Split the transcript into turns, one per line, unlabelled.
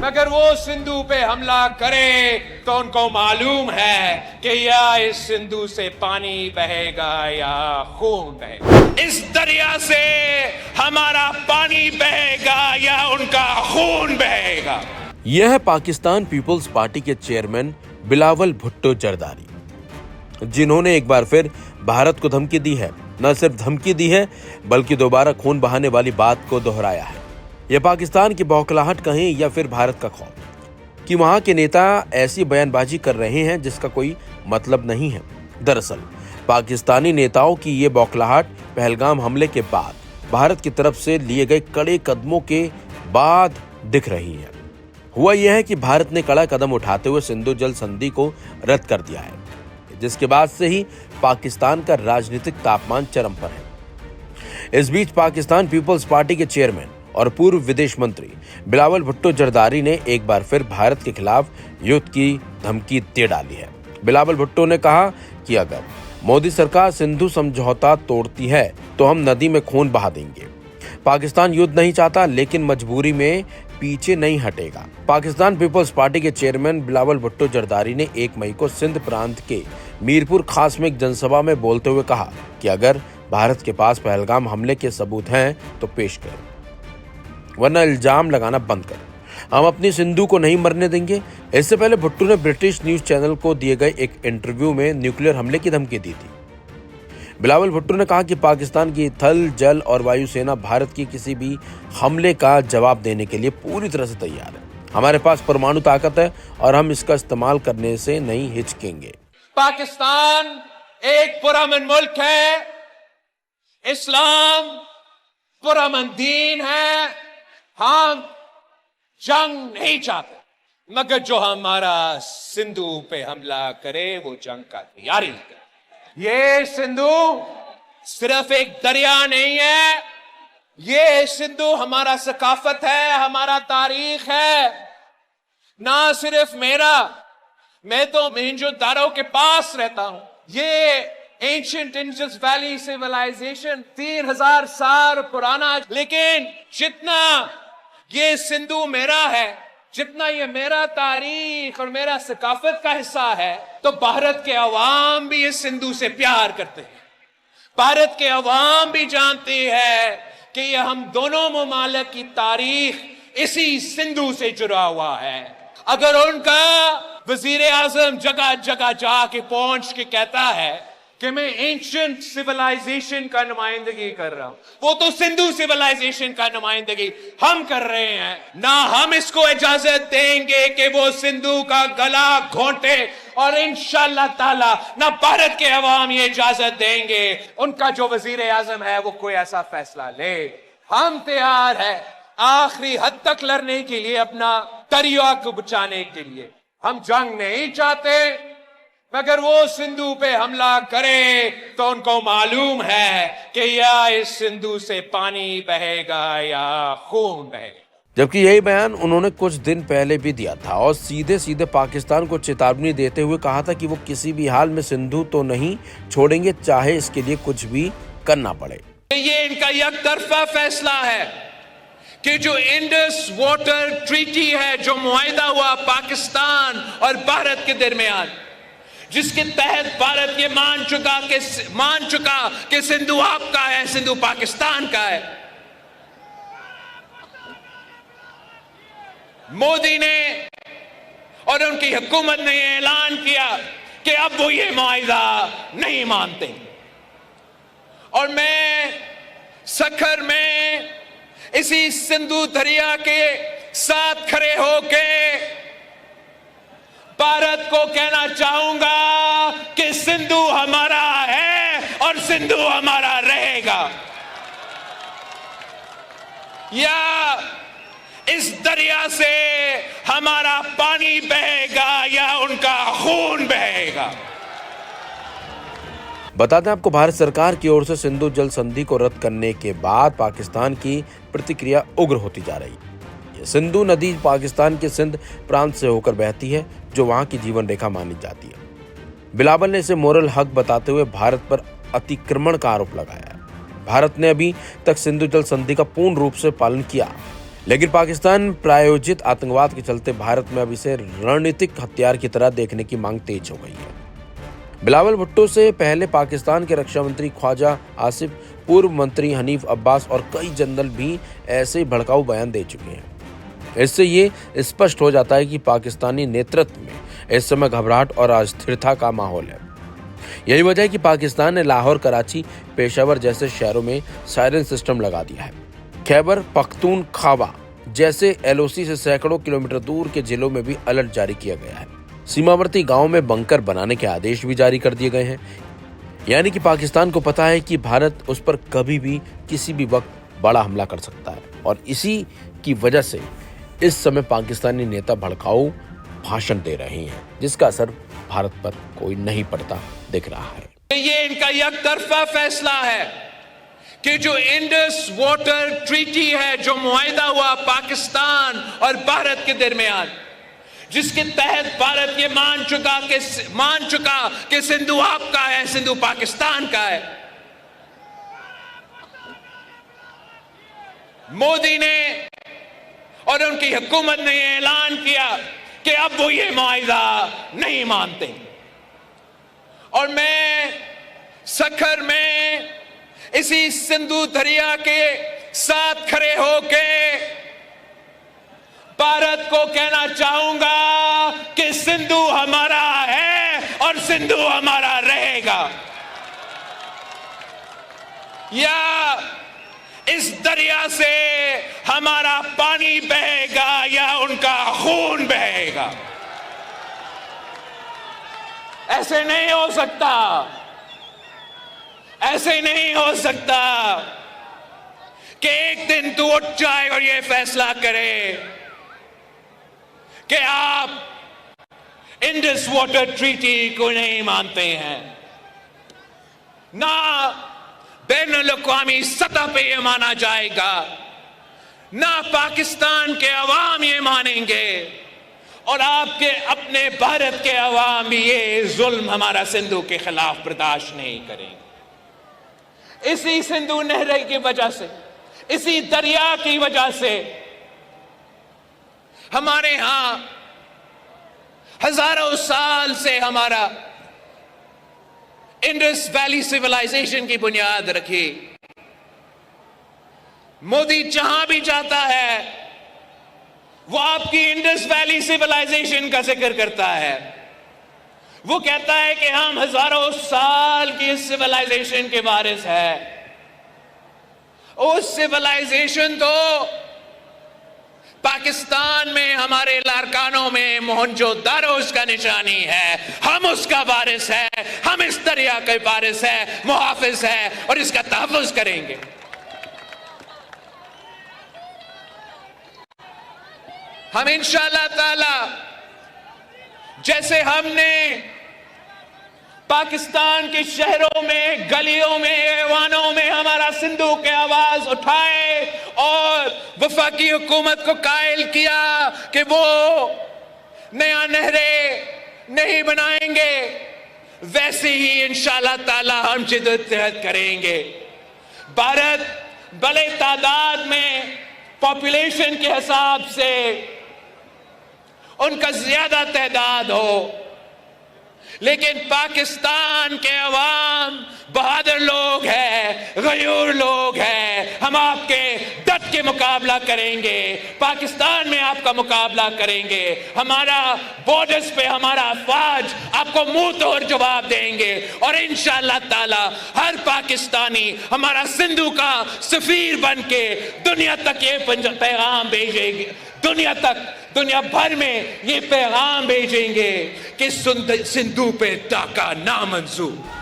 मगर वो सिंधु पे हमला करे तो उनको मालूम है कि या इस सिंधु से पानी बहेगा या खून बहेगा। इस दरिया से हमारा पानी बहेगा या उनका खून बहेगा।
यह है पाकिस्तान पीपुल्स पार्टी के चेयरमैन बिलावल भुट्टो जरदारी, जिन्होंने एक बार फिर भारत को धमकी दी है। न सिर्फ धमकी दी है बल्कि दोबारा खून बहाने वाली बात को दोहराया है। यह पाकिस्तान की बौखलाहट कहें या फिर भारत का खौफ कि वहां के नेता ऐसी बयानबाजी कर रहे हैं जिसका कोई मतलब नहीं है। दरअसल पाकिस्तानी नेताओं की ये बौखलाहट पहलगाम हमले के बाद भारत की तरफ से लिए गए कड़े कदमों के बाद दिख रही है। हुआ यह है कि भारत ने कड़ा कदम उठाते हुए सिंधु जल संधि को रद्द कर दिया है, जिसके बाद से ही पाकिस्तान का राजनीतिक तापमान चरम पर है। इस बीच पाकिस्तान पीपल्स पार्टी के चेयरमैन और पूर्व विदेश मंत्री बिलावल भुट्टो जरदारी ने एक बार फिर भारत के खिलाफ युद्ध की धमकी दे डाली है। बिलावल भुट्टो ने कहा कि अगर मोदी सरकार सिंधु समझौता तोड़ती है तो हम नदी में खून बहा देंगे। पाकिस्तान युद्ध नहीं चाहता लेकिन मजबूरी में पीछे नहीं हटेगा। पाकिस्तान पीपल्स पार्टी के चेयरमैन बिलावल भुट्टो जरदारी ने 1 मई को सिंध प्रांत के मीरपुर खास में एक जनसभा में बोलते हुए कहा कि अगर भारत के पास पहलगाम हमले के सबूत हैं तो पेश करो, वरना इल्जाम लगाना बंद करो। हम अपनी सिंधु को नहीं मरने देंगे। इससे पहले भुट्टो ने ब्रिटिश न्यूज चैनल को दिए गए एक इंटरव्यू में न्यूक्लियर हमले की धमकी दी थी। बिलावल भुट्टो ने कहा कि पाकिस्तान की थल, जल और वायुसेना भारत की किसी भी हमले का जवाब देने के लिए पूरी तरह से तैयार है। हमारे पास परमाणु ताकत है और हम इसका इस्तेमाल करने से नहीं हिचकेंगे।
पाकिस्तान एक पुरअमन मुल्क है, इस्लाम पुरअमन दीन है। हम जंग नहीं चाहते, मगर जो हमारा सिंधु पे हमला करे वो जंग का तैयारी करे। ये सिंधु सिर्फ एक दरिया नहीं है, ये सिंधु हमारा सकाफत है, हमारा तारीख है। ना सिर्फ मेरा, मैं तो मोहनजोदारो के पास रहता हूं। ये एंशिएंट इंडस वैली सिविलाइजेशन 3000 साल पुराना, लेकिन जितना ये सिंधु मेरा है, जितना ये मेरा तारीख और मेरा सकाफत का हिस्सा है, तो भारत के अवाम भी इस सिंधु से प्यार करते हैं। भारत के अवाम भी जानते हैं कि ये हम दोनों ममालिक की तारीख इसी सिंधु से जुड़ा हुआ है। अगर उनका वजीर आजम जगह जगह जाके पहुंच के कहता है कि मैं एंशिएंट सिविलाइजेशन का नुमाइंदगी कर रहा हूं, वो तो सिंधु सिविलाइजेशन का नुमाइंदगी हम कर रहे हैं। ना हम इसको इजाजत देंगे कि वो सिंधु का गला घोंटे, और इंशाअल्लाह ताला ना भारत के अवाम ये इजाजत देंगे उनका जो वजीर आजम है वो कोई ऐसा फैसला ले। हम तैयार है आखिरी हद तक लड़ने के लिए, अपना दरिया को बचाने के लिए। हम जंग नहीं चाहते, मगर वो सिंधु पे हमला करे तो उनको मालूम है कि या इस सिंधु से पानी बहेगा या खून बहेगा।
जबकि यही बयान उन्होंने कुछ दिन पहले भी दिया था और सीधे सीधे पाकिस्तान को चेतावनी देते हुए कहा था कि वो किसी भी हाल में सिंधु तो नहीं छोड़ेंगे, चाहे इसके लिए कुछ भी करना पड़े।
ये इनका एक तरफा फैसला है कि जो इंडस वाटर ट्रीटी है, जो मुआहिदा हुआ पाकिस्तान और भारत के दरमियान, जिसके तहत भारत ये मान चुका कि सिंधु आपका है, सिंधु पाकिस्तान का है। मोदी ने और उनकी हुकूमत ने ऐलान किया कि अब वो ये मुआहिदा नहीं मानते। और मैं सखर में इसी सिंधु दरिया के साथ खड़े होके भारत को कहना चाहूंगा कि सिंधु हमारा है और सिंधु हमारा रहेगा। या इस दरिया से हमारा पानी बहेगा या उनका खून बहेगा।
बता दें आपको, भारत सरकार की ओर से सिंधु जल संधि को रद्द करने के बाद पाकिस्तान की प्रतिक्रिया उग्र होती जा रही है। सिंधु नदी पाकिस्तान के सिंध प्रांत से होकर बहती है, जो वहां की जीवन रेखा मानी जाती है। बिलावल ने इसे मोरल हक बताते हुए भारत पर अतिक्रमण का आरोप लगाया। भारत ने अभी तक सिंधु जल संधि का पूर्ण रूप से पालन किया, लेकिन पाकिस्तान प्रायोजित आतंकवाद के चलते भारत में अब इसे रणनीतिक हथियार की तरह देखने की मांग तेज हो गई है। बिलावल भुट्टो से पहले पाकिस्तान के रक्षा मंत्री ख्वाजा आसिफ, पूर्व मंत्री हनीफ अब्बास और कई जनरल भी ऐसे भड़काऊ बयान दे चुके हैं। इससे ये स्पष्ट हो जाता है कि पाकिस्तानी नेतृत्व में इस समय घबराहट और अस्थिरता का माहौल है। यही वजह है कि पाकिस्तान ने लाहौर, कराची, पेशावर जैसे शहरों में सायरन सिस्टम लगा दिया है। खैबर पख्तूनख्वा जैसे एलओसी से सैकड़ों किलोमीटर दूर के जिलों में भी अलर्ट जारी किया गया है। सीमावर्ती गांवों में बंकर बनाने के आदेश भी जारी कर दिए गए हैं। यानी कि पाकिस्तान को पता है कि भारत उस पर कभी भी किसी भी वक्त बड़ा हमला कर सकता है और इसी की वजह से इस समय पाकिस्तानी नेता भड़काऊ भाषण दे रहे हैं, जिसका असर भारत पर कोई नहीं पड़ता दिख रहा है।
ये इनका एकतरफा फैसला है कि जो इंडस वाटर ट्रीटी है, जो मुआहिदा हुआ पाकिस्तान और भारत के दरमियान, जिसके तहत भारत ये मान चुका कि सिंधु आपका है, सिंधु पाकिस्तान का है। मोदी ने और उनकी हुकूमत ने ऐलान किया कि अब वो ये मुआहिदा नहीं मानते। और मैं सखर में इसी सिंधु दरिया के साथ खड़े होके भारत को कहना चाहूंगा कि सिंधु हमारा है और सिंधु हमारा रहेगा। या इस दरिया से हमारा पानी बहेगा या उनका खून बहेगा। ऐसे नहीं हो सकता, ऐसे नहीं हो सकता कि एक दिन तू उठ जाए और ये फैसला करे कि आप इंडस वाटर ट्रीटी को नहीं मानते हैं। ना बैनुल-अक़वामी सतह पे ये माना जाएगा, ना पाकिस्तान के अवाम ये मानेंगे और आपके अपने भारत के अवाम भी ये जुल्म हमारा सिंधु के खिलाफ बर्दाश्त नहीं करेंगे। इसी सिंधु नहर की वजह से, इसी दरिया की वजह से हमारे यहां हजारों साल से हमारा इंडस वैली सिविलाइजेशन की बुनियाद रखी। मोदी जहां भी जाता है वो आपकी इंडस वैली सिविलाइजेशन का जिक्र करता है। वो कहता है कि हम हजारों साल की इस सिविलाइजेशन के वारिस है। उस सिविलाइजेशन तो पाकिस्तान में हमारे लारकानों में मोहनजोदारो उसका निशानी है। हम उसका वारिस है, हम इस दरिया के वारिस है, मुहाफिज है और इसका तहफ़्फ़ुज़ करेंगे। हम इंशाअल्लाह ताला जैसे हमने पाकिस्तान के शहरों में, गलियों में, ऐवानों में हमारा सिंधु के आवाज उठाए और वफाकी हुकूमत को कायल किया कि वो नया नहरें नहीं बनाएंगे, वैसे ही इंशाअल्लाह ताला हम जिद्दत करेंगे। भारत बड़े तादाद में पॉपुलेशन के हिसाब से उनका ज्यादा तादाद हो, लेकिन पाकिस्तान के अवाम बहादुर लोग हैं, गयूर लोग हैं। हम आपके डट के मुकाबला करेंगे, पाकिस्तान में आपका मुकाबला करेंगे। हमारा बॉर्डर्स पे हमारा अफवाज आपको मुंह तोड़ जवाब देंगे और इंशाअल्लाह ताला हर पाकिस्तानी हमारा सिंधु का सफीर बन के दुनिया तक ये पैगाम भेजेंगे, दुनिया भर में ये पैगाम भेजेंगे कि सिंधु पे डाका नामंजूर।